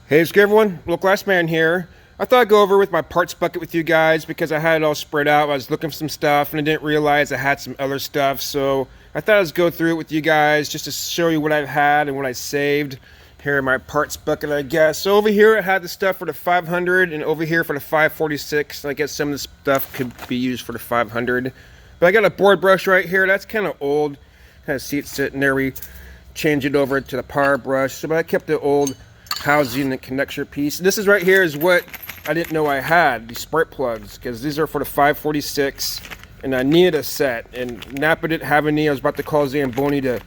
Hey, it's good everyone. Look, Last Man here. I thought I'd go over with my parts bucket with you guys because I had it all spread out. I was looking for some stuff and I didn't realize I had some other stuff. So I thought I'd just go through it with you guys just to show you what I've had and what I saved. Here in my parts bucket, I guess. So over here I had the stuff for the 500 and over here for the 546. I guess some of the stuff could be used for the 500. But I got a board brush right here. That's kind of old. Kind of see it sitting there. We changed it over to the power brush. So but I kept the old housing and connector piece. This is right here is what I didn't know I had, these spark plugs, because these are for the 546 and I needed a set and Napa didn't have any. I was about to call Zamboni to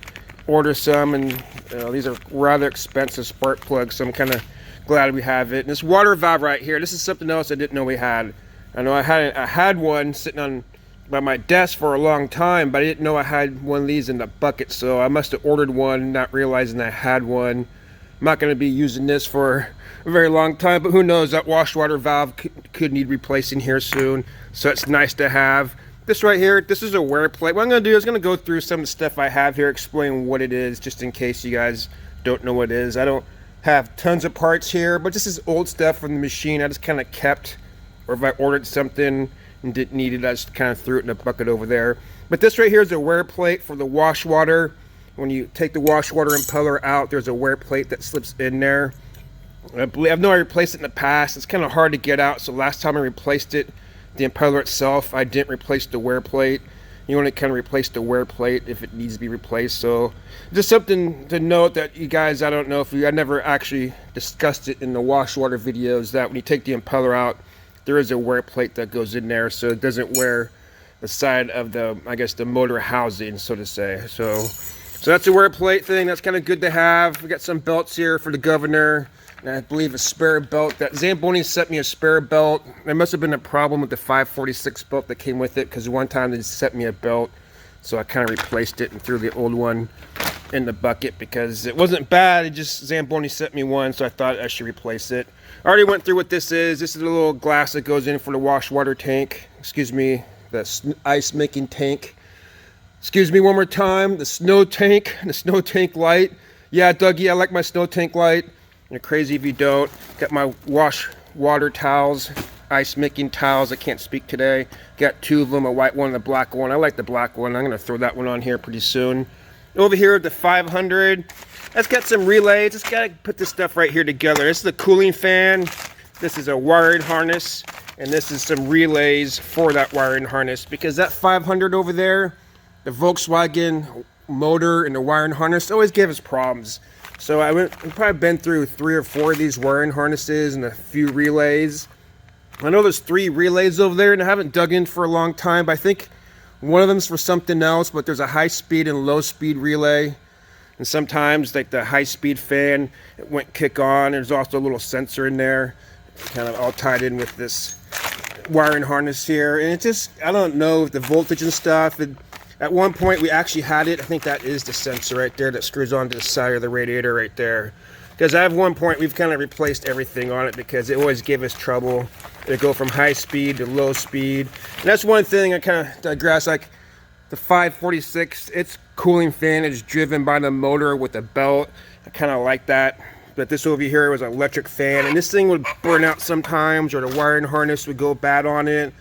order some, and these are rather expensive spark plugs, so I'm kind of glad we have it. And this water valve right here, this is something else I didn't know we had. I know I had one sitting on by my desk for a long time, but I didn't know I had one of these in the bucket, so I must have ordered one not realizing I had one. I'm not going to be using this for a very long time, but who knows, that wash water valve could need replacing here soon, so it's nice to have. This right here, this is a wear plate. What I'm going to do is going to go through some of the stuff I have here, explain what it is, just in case you guys don't know what it is. I don't have tons of parts here, but this is old stuff from the machine I just kind of kept, or if I ordered something and didn't need it, I just kind of threw it in a bucket over there. But this right here is a wear plate for the wash water. When you take the wash water impeller out, there's a wear plate that slips in there. I've known I replaced it in the past. It's kind of hard to get out, so last time I replaced it, the impeller itself, I didn't replace the wear plate. You want to kind of replace the wear plate if it needs to be replaced. So just something to note that you guys, I don't know if I never actually discussed it in the wash water videos, that when you take the impeller out, there is a wear plate that goes in there so it doesn't wear the side of the, I guess, the motor housing, so to say. So that's a wear plate thing. That's kind of good to have. We got some belts here for the governor. And I believe a spare belt. That Zamboni sent me a spare belt. There must have been a problem with the 546 belt that came with it, because one time they sent me a belt. So I kind of replaced it and threw the old one in the bucket because it wasn't bad. It just, Zamboni sent me one, so I thought I should replace it. I already went through what this is. This is a little glass that goes in for the wash water tank. Excuse me, the ice making tank. Excuse me one more time, the snow tank light. Yeah, Dougie, I like my snow tank light. You're crazy if you don't. Got my wash water towels, ice making towels. I can't speak today. Got two of them, a white one and a black one. I like the black one. I'm gonna throw that one on here pretty soon. Over here, the 500. That's got some relays. Just gotta put this stuff right here together. This is the cooling fan. This is a wiring harness. And this is some relays for that wiring harness, because that 500 over there, the Volkswagen motor and the wiring harness always gave us problems. So I've probably been through 3 or 4 of these wiring harnesses and a few relays. I know there's 3 relays over there, and I haven't dug in for a long time, but I think one of them's for something else. But there's a high speed and low speed relay, and sometimes like the high speed fan, it won't kick on. There's also a little sensor in there, kind of all tied in with this wiring harness here. And it just, I don't know, the voltage and stuff. At one point we actually had it. I think that is the sensor right there that screws onto the side of the radiator right there. Because at one point we've kind of replaced everything on it because it always gave us trouble. It go from high speed to low speed. And that's one thing I kind of digress, like the 546, its cooling fan is driven by the motor with a belt. I kind of like that. But this over here was an electric fan, and this thing would burn out sometimes, or the wiring harness would go bad on it.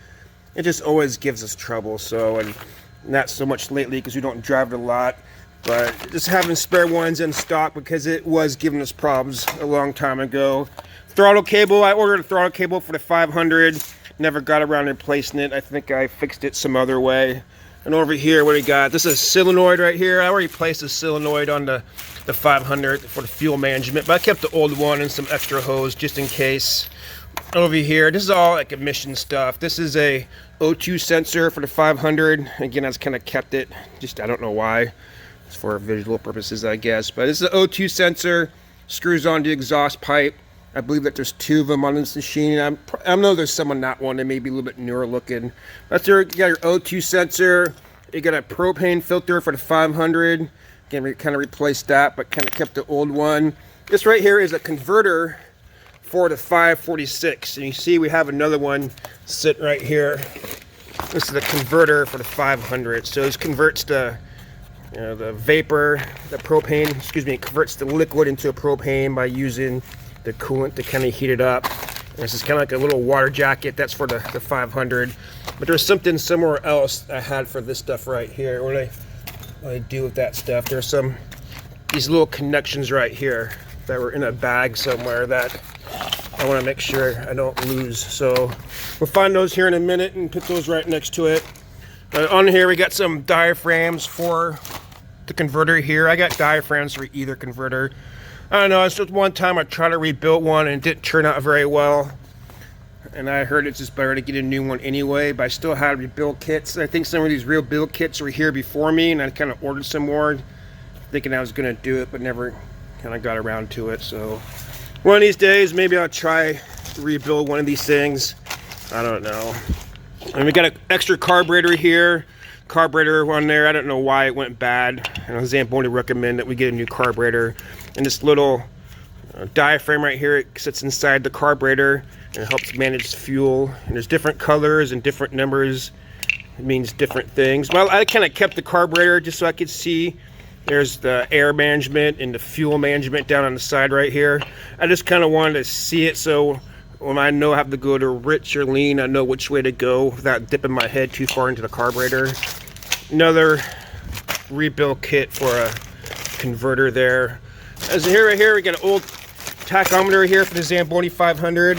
It just always gives us trouble. So, and not so much lately because we don't drive it a lot, but just having spare ones in stock because it was giving us problems a long time ago. Throttle cable, I ordered a throttle cable for the 500, never got around to replacing it. I think I fixed it some other way. And over here, what do we got? This is a solenoid right here. I already placed a solenoid on the 500 for the fuel management, but I kept the old one and some extra hose just in case. Over here, this is all like emission stuff. This is a O2 sensor for the 500. Again, I just kind of kept it, just I don't know why. It's for visual purposes, I guess. But this is an O2 sensor, screws on the exhaust pipe. I believe that there's 2 of them on this machine. I know there's some on that one. They may be a little bit newer looking. That's your, you got your O2 sensor. You got a propane filter for the 500. Again, we kind of replaced that, but kind of kept the old one. This right here is a converter for the 546, and you see we have another one sitting right here. This is the converter for the 500. So this converts the the vapor, the propane, excuse me, it converts the liquid into a propane by using the coolant to kind of heat it up. And this is kind of like a little water jacket. That's for the 500. But there's something somewhere else I had for this stuff right here. What do I do with that stuff? There's these little connections right here that were in a bag somewhere that I want to make sure I don't lose. So we'll find those here in a minute and put those right next to it. On here we got some diaphragms for the converter here. I got diaphragms for either converter. I don't know, it's just one time I tried to rebuild one and it didn't turn out very well. And I heard it's just better to get a new one anyway, but I still had rebuild kits. I think some of these real build kits were here before me, and I kind of ordered some more, thinking I was going to do it, but never kind of got around to it. So one of these days, maybe I'll try to rebuild one of these things. I don't know. And we got an extra carburetor here. Carburetor on there, I don't know why it went bad. I know Zamboni recommend that we get a new carburetor. And this little diaphragm right here, it sits inside the carburetor and it helps manage fuel. And there's different colors and different numbers. It means different things. Well, I kind of kept the carburetor just so I could see. There's the air management and the fuel management down on the side right here. I just kind of wanted to see it so when I know I have to go to rich or lean, I know which way to go without dipping my head too far into the carburetor. Another rebuild kit for a converter there. As here, right here, we got an old tachometer here for the Zamboni 500.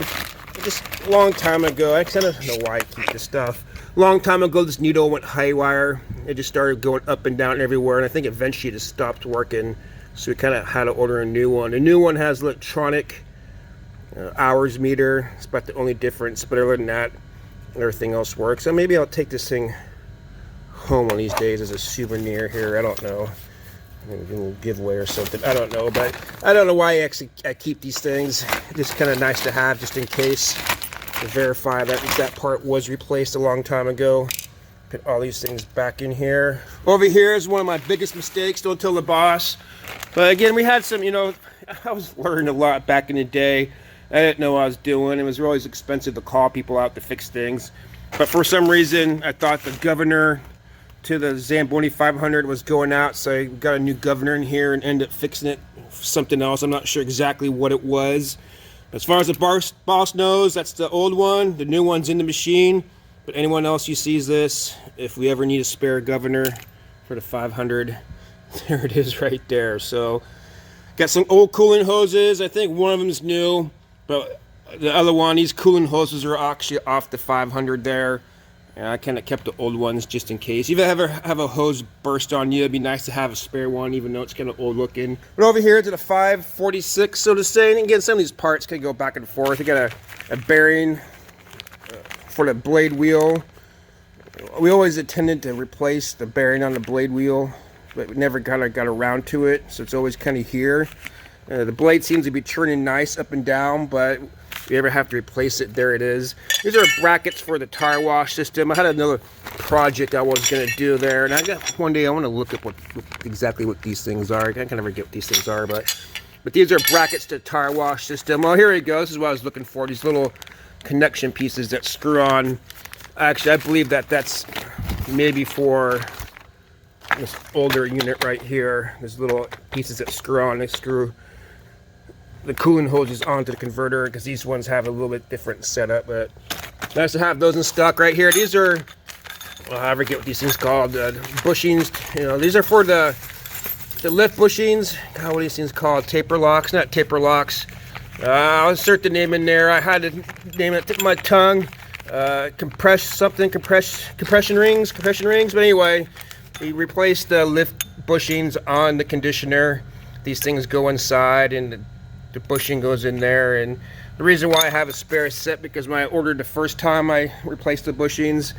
Just a long time ago, I kind of know why I keep this stuff. Long time ago, this needle went haywire. It just started going up and down everywhere, and I think eventually it just stopped working. So we kind of had to order a new one. The new one has electronic hours meter. It's about the only difference, but other than that, everything else works. So maybe I'll take this thing home one of these days as a souvenir here. I don't know. Maybe a little giveaway or something. I don't know, but I don't know why I keep these things. Just kind of nice to have just in case, to verify that that part was replaced a long time ago. Put all these things back in here. Over here is one of my biggest mistakes. Don't tell the boss. But again, we had some, you know, I was learning a lot back in the day. I didn't know what I was doing. It was always expensive to call people out to fix things. But for some reason, I thought the governor to the Zamboni 500 was going out, so I got a new governor in here and ended up fixing it for something else. I'm not sure exactly what it was. As far as the boss knows, that's the old one. The new one's in the machine. But anyone else who sees this, if we ever need a spare governor for the 500, there it is right there. So got some old cooling hoses. I think one of them is new, but the other one, these cooling hoses are actually off the 500 there. And I kind of kept the old ones just in case. If you ever have a hose burst on you, it'd be nice to have a spare one, even though it's kind of old looking. But over here to the 546, so to say. And again, some of these parts can go back and forth. You got a bearing for the blade wheel. We always intended to replace the bearing on the blade wheel, but we never kind of got around to it. So it's always kind of here. The blade seems to be turning nice up and down, but if you ever have to replace it, there it is. These are brackets for the tire wash system. I had another project I was going to do there, and I got one day I want to look up exactly what these things are. I can never get what these things are, but these are brackets to the tire wash system. Well, here we go. This is what I was looking for. These little connection pieces that screw on. Actually, I believe that's maybe for this older unit right here. There's little pieces that screw on. They screw the cooling hoses onto the converter, because these ones have a little bit different setup, but nice to have those in stock right here. These are, well, I forget what these things called, bushings. You know, these are for the lift bushings. God, what are these things called? Taper locks, not taper locks. I'll insert the name in there. I had to name it at the tip of my tongue. Compression rings. But anyway, we replaced the lift bushings on the conditioner. These things go inside, and the bushing goes in there. And the reason why I have a spare set, because when I ordered the first time I replaced the bushings,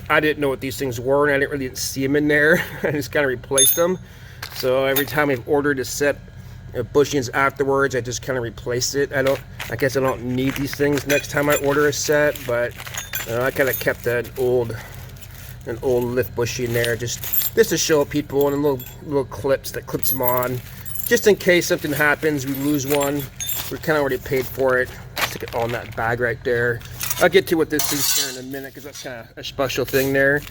I didn't know what these things were, and I didn't really see them in there. I just kind of replaced them. So every time I've ordered a set of bushings afterwards, I just kind of replace it. I guess I don't need these things next time I order a set, but I kind of kept an old lift bushing there just to show people, and little clips that clips them on, just in case something happens, we lose one. We kind of already paid for it. Stick it all in that bag right there. I'll get to what this is here in a minute, because that's kind of a special thing there.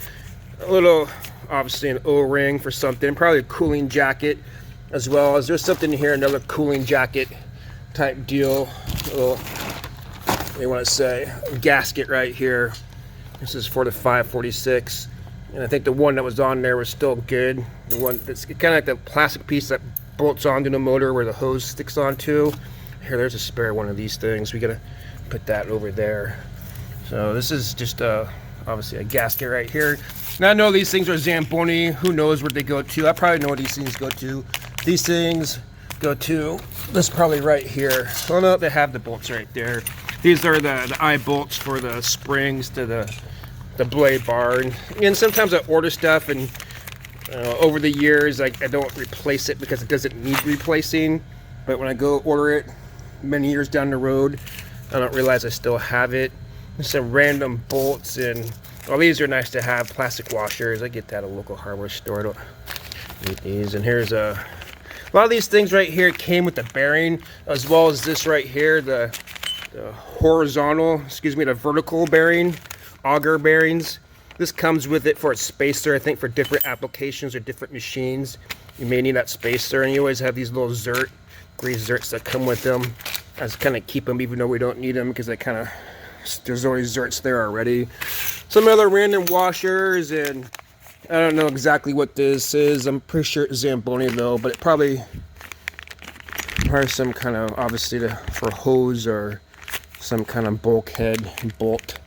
A little, obviously an O-ring for something, probably a cooling jacket as well. As there's something here, another cooling jacket type deal. Little, what do you want to say? Gasket right here. This is for the 546. And I think the one that was on there was still good. The one that's kind of like the plastic piece that bolts onto the motor where the hose sticks onto. Here, there's a spare one of these things. We gotta put that over there. So this is just obviously a gasket right here. Now I know these things are Zamboni. Who knows where they go to? I probably know where these things go to. These things go to this probably right here. Oh no, they have the bolts right there. These are the eye bolts for the springs to the blade bar. And sometimes I order stuff and over the years I don't replace it because it doesn't need replacing. But when I go order it many years down the road, I don't realize I still have it. There's some random bolts, and well, these are nice to have. Plastic washers. I get that at a local hardware store. I don't need these. And here's a lot of these things right here came with the bearing, as well as this right here, the horizontal, the vertical bearing, auger bearings. This comes with it for a spacer, I think, for different applications or different machines. You may need that spacer, and you always have these little grease zerts that come with them. I just kind of keep them even though we don't need them because they kind of, there's always zerts there already. Some other random washers, and I don't know exactly what this is. I'm pretty sure it's Zamboni though, but it probably some kind of, obviously for hose or some kind of bulkhead bolt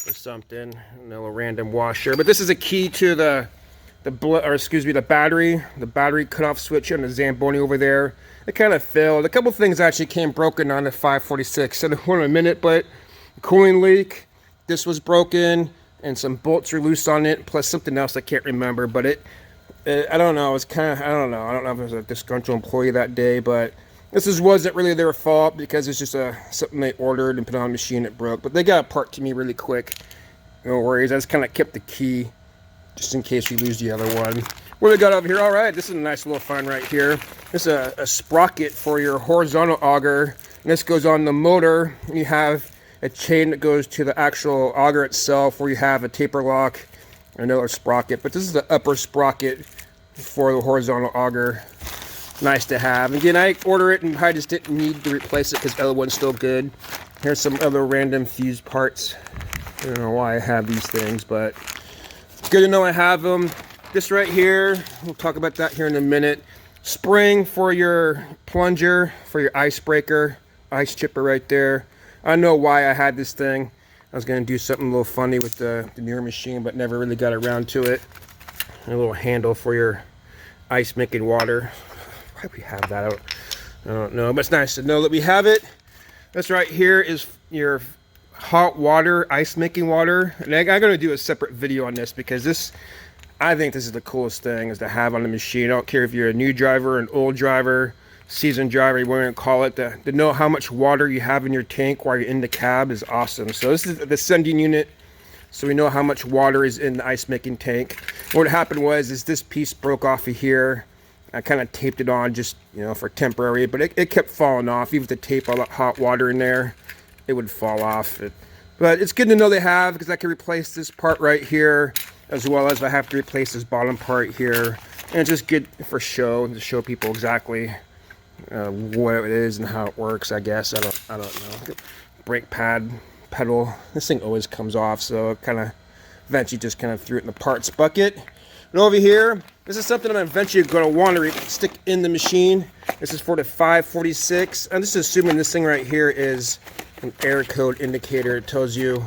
or something. No random washer. But this is a key to the battery cutoff switch on the Zamboni over there. It kind of failed. A couple things actually came broken on the 546. So in a minute, but the cooling leak, this was broken, and some bolts are loose on it, plus something else I can't remember. But I don't know. It was kind of, I don't know if it was a disgruntled employee that day, but wasn't really their fault because it's just something they ordered and put on a machine that broke. But they got a part to me really quick. No worries. I just kind of kept the key just in case you lose the other one. What do we got over here? All right, this is a nice little find right here. This is a sprocket for your horizontal auger. And this goes on the motor. You have a chain that goes to the actual auger itself where you have a taper lock, another sprocket. But this is the upper sprocket for the horizontal auger. Nice to have. Again, I order it and I just didn't need to replace it because the other one's still good. Here's some other random fuse parts. I don't know why I have these things, but it's good to know I have them. This right here, we'll talk about that here in a minute. Spring for your plunger, for your icebreaker, ice chipper right there. I know why I had this thing. I was going to do something a little funny with the newer machine, but never really got around to it. A little handle for your ice making water. Why we have that? I don't know, but it's nice to know that we have it. This right here is your hot water, ice making water. And I'm going to do a separate video on this because I think this is the coolest thing is to have on the machine. I don't care if you're a new driver, an old driver, seasoned driver, you want to call it. To know how much water you have in your tank while you're in the cab is awesome. So this is the sending unit, so we know how much water is in the ice making tank. What happened was this piece broke off of here. I kind of taped it on just, for temporary, but it kept falling off. Even if the tape all that hot water in there, it would fall off. But it's good to know they have, because I can replace this part right here, as well as I have to replace this bottom part here. And it's just good for show, to show people exactly what it is and how it works, I guess. I don't know. Brake pad, pedal. This thing always comes off, so it kind of eventually just kind of threw it in the parts bucket. And over here, this is something I'm eventually going to want to stick in the machine. This is for the 546. I'm just assuming this thing right here is an error code indicator. It tells you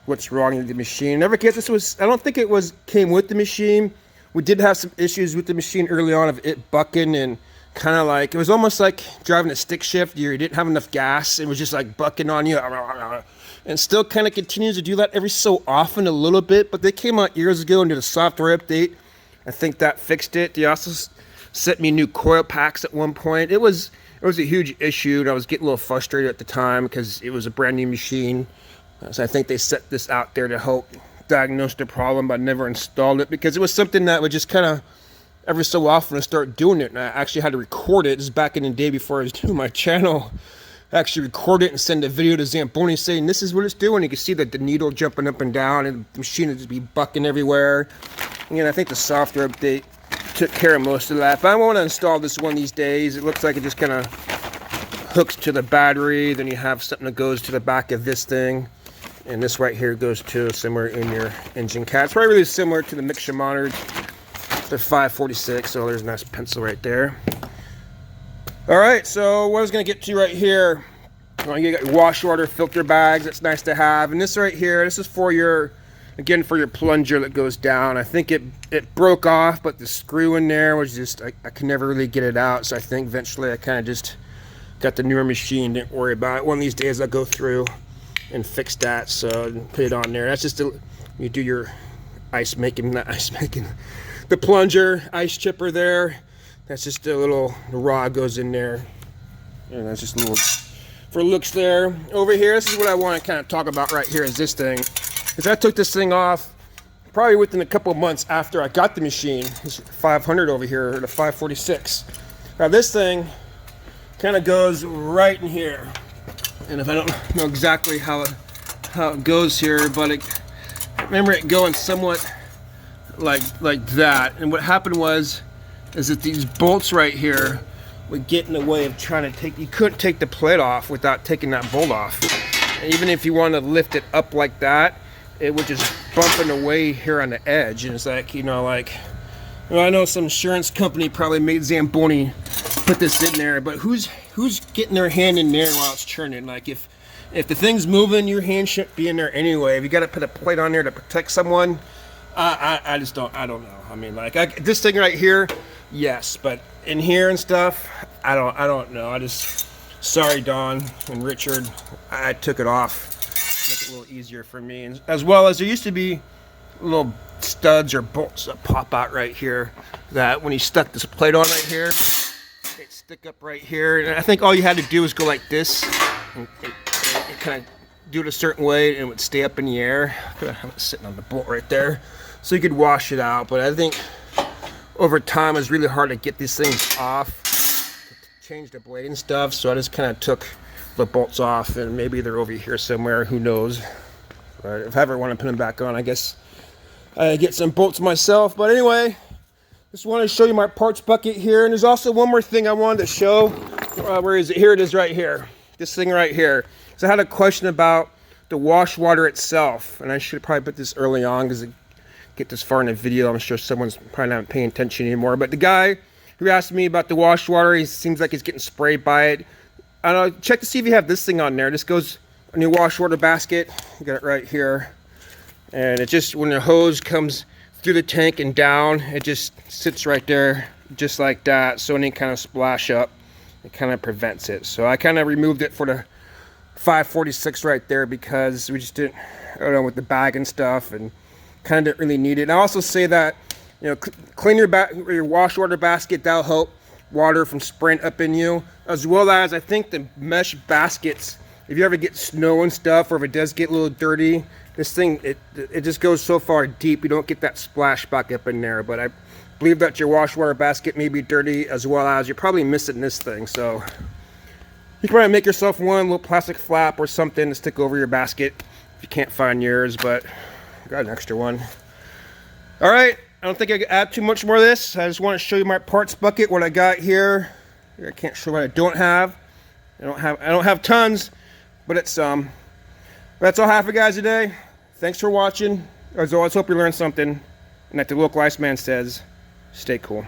what's wrong with the machine. Never guess I don't think it came with the machine. We did have some issues with the machine early on of it bucking, and kind of like, it was almost like driving a stick shift. You didn't have enough gas. It was just like bucking on you. And still kind of continues to do that every so often, a little bit. But they came out years ago and did a software update. I think that fixed it. They also sent me new coil packs at one point. It was a huge issue, and I was getting a little frustrated at the time because it was a brand new machine. So I think they set this out there to help diagnose the problem, but I never installed it because it was something that would just kind of every so often start doing it. And I actually had to record it. This is back in the day before I was doing my channel. I actually record it and send a video to Zamboni saying this is what it's doing. You can see that the needle jumping up and down, and the machine would just be bucking everywhere. And I think the software update took care of most of that. But I want to install this one these days. It looks like it just kind of hooks to the battery. Then you have something that goes to the back of this thing. And this right here goes to somewhere in your engine cap. It's probably really similar to the mixture monitor, the 546. So there's a nice pencil right there. All right, so what I was gonna get to right here, you got your wash water filter bags. That's nice to have. And this right here, this is for your, again, for your plunger that goes down. I think it broke off, but the screw in there was just, I can never really get it out. So I think eventually I kind of just got the newer machine, didn't worry about it. One of these days I'll go through and fix that, so put it on there. That's just you do your ice making, not ice making, the plunger ice chipper there. That's just a little, the rod goes in there, and that's just a little for looks there. Over here, this is what I want to kind of talk about right here, is this thing, because I took this thing off probably within a couple of months after I got the machine. This 500 over here, or the 546. Now this thing kind of goes right in here. And if I don't know exactly how it goes here, but I remember it going somewhat like that. And what happened is that these bolts right here would get in the way of trying to take. You couldn't take the plate off without taking that bolt off. And even if you wanted to lift it up like that, it would just bump in the way here on the edge. And it's like, you know, like, well, I know some insurance company probably made Zamboni put this in there, but who's getting their hand in there while it's churning? Like, if the thing's moving, your hand shouldn't be in there anyway. If you got to put a plate on there to protect someone, I just don't know. I mean, like, this thing right here, yes, but in here and stuff, I don't know. I just, sorry Don and Richard, I took it off, make it a little easier for me. And as well as there used to be little studs or bolts that pop out right here, that when you stuck this plate on right here, it'd stick up right here. And I think all you had to do was go like this and kind of do it a certain way, and it would stay up in the air. I could have it sitting on the bolt right there, so you could wash it out. But I think over time it's really hard to get these things off, to change the blade and stuff. So I just kind of took the bolts off, and maybe they're over here somewhere, who knows. But if I ever want to put them back on, I guess I get some bolts myself. But anyway, just wanted to show you my parts bucket here. And there's also one more thing I wanted to show. Where is it? Here it is right here. This thing right here. So I had a question about the wash water itself, and I should probably put this early on because it get this far in the video. I'm sure someone's probably not paying attention anymore. But the guy who asked me about the wash water, he seems like he's getting sprayed by it. I don't know, check to see if you have this thing on there. This goes on your wash water basket. You got it right here. And it just, when the hose comes through the tank and down, it just sits right there just like that. So any kind of splash up, it kind of prevents it. So I kind of removed it for the 546 right there because we just didn't, I don't know, with the bag and stuff, and kind of didn't really need it. And I also say that, you know, clean your wash water basket. That'll help water from spraying up in you, as well as I think the mesh baskets, if you ever get snow and stuff, or if it does get a little dirty, this thing, it just goes so far deep, you don't get that splash back up in there. But I believe that your wash water basket may be dirty, as well as you're probably missing this thing. So you can probably make yourself one little plastic flap or something to stick over your basket if you can't find yours, but I got an extra one. All right, I don't think I can add too much more of this. I just want to show you my parts bucket, what I got here. I can't show what I don't have. I don't have tons, but it's some. That's all I have for you guys today. Thanks for watching. As always, hope you learned something. And like the local Iceman says, stay cool.